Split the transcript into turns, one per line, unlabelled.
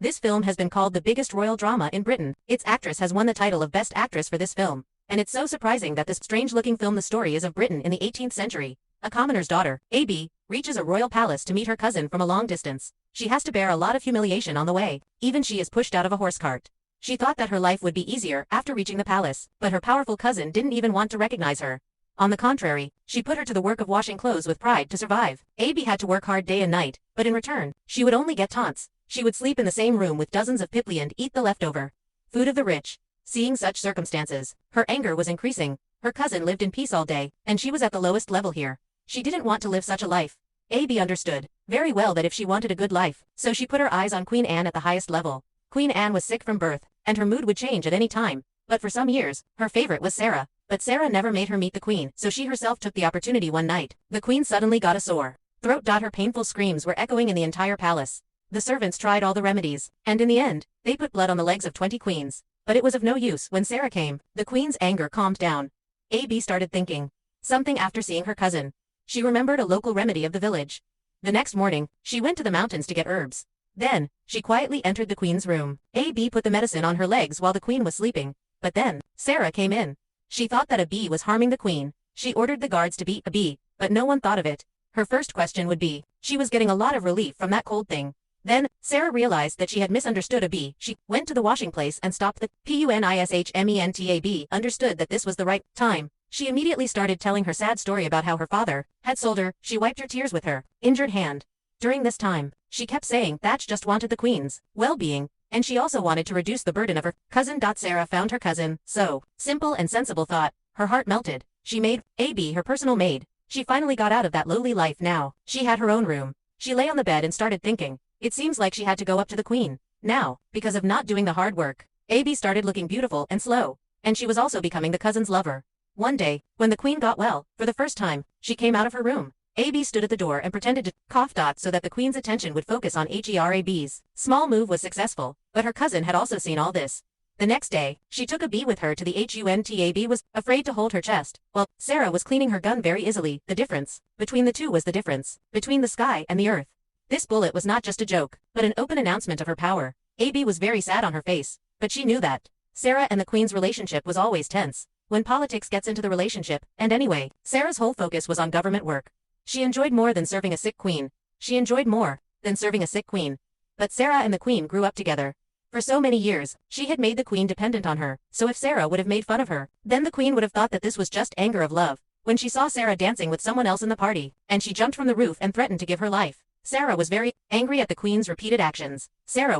This film has been called the biggest royal drama in Britain. Its actress has won the title of Best Actress for this film. And it's so surprising that this strange-looking film, the story is of Britain in the 18th century. A commoner's daughter, A.B., reaches a royal palace to meet her cousin from a long distance. She has to bear a lot of humiliation on the way. Even she is pushed out of a horse cart. She thought that her life would be easier after reaching the palace, but her powerful cousin didn't even want to recognize her. On the contrary, she put her to the work of washing clothes with pride to survive. A.B. had to work hard day and night, but in return, she would only get taunts. She would sleep in the same room with dozens of people and eat the leftover food of the rich. Seeing such circumstances, her anger was increasing. Her cousin lived in peace all day, and she was at the lowest level here. She didn't want to live such a life. A.B. understood very well that if she wanted a good life, so she put her eyes on Queen Anne at the highest level. Queen Anne was sick from birth, and her mood would change at any time. But for some years, her favorite was Sarah. But Sarah never made her meet the queen, so she herself took the opportunity one night. The queen suddenly got a sore throat. Her painful screams were echoing in the entire palace. The servants tried all the remedies, and in the end, they put blood on the legs of 20 queens. But it was of no use. When Sarah came, the queen's anger calmed down. A.B. started thinking something after seeing her cousin. She remembered a local remedy of the village. The next morning, she went to the mountains to get herbs. Then, she quietly entered the queen's room. A.B. put the medicine on her legs while the queen was sleeping. But then, Sarah came in. She thought that a bee was harming the queen. She ordered the guards to beat a bee, but no one thought of it. Her first question would be, she was getting a lot of relief from that cold thing. Then, Sarah realized that she had misunderstood a bee. She went to the washing place and stopped the punishment. Understood that this was the right time. She immediately started telling her sad story about how her father had sold her. She wiped her tears with her injured hand. During this time, she kept saying that she just wanted the queen's well-being, and she also wanted to reduce the burden of her cousin. Sarah found her cousin so simple and sensible thought. Her heart melted. She made A.B. her personal maid. She finally got out of that lowly life now. She had her own room. She lay on the bed and started thinking. It seems like she had to go up to the queen. Now, because of not doing the hard work, A.B. started looking beautiful and slow, and she was also becoming the cousin's lover. One day, when the queen got well, for the first time, she came out of her room. A.B. stood at the door and pretended to cough. So that the queen's attention would focus on her. Small move was successful, but her cousin had also seen all this. The next day, she took a bee with her to the hunt. A.B. was afraid to hold her chest, while Sarah was cleaning her gun very easily. The difference between the two was the difference between the sky and the earth. This bullet was not just a joke, but an open announcement of her power. A.B. was very sad on her face, but she knew that Sarah and the queen's relationship was always tense when politics gets into the relationship, and anyway, Sarah's whole focus was on government work. She enjoyed more than serving a sick queen. She enjoyed more than serving a sick queen. But Sarah and the queen grew up together. For so many years, she had made the queen dependent on her, so if Sarah would have made fun of her, then the queen would have thought that this was just anger of love. When she saw Sarah dancing with someone else in the party, and she jumped from the roof and threatened to give her life, Sarah was very angry at the queen's repeated actions. Sarah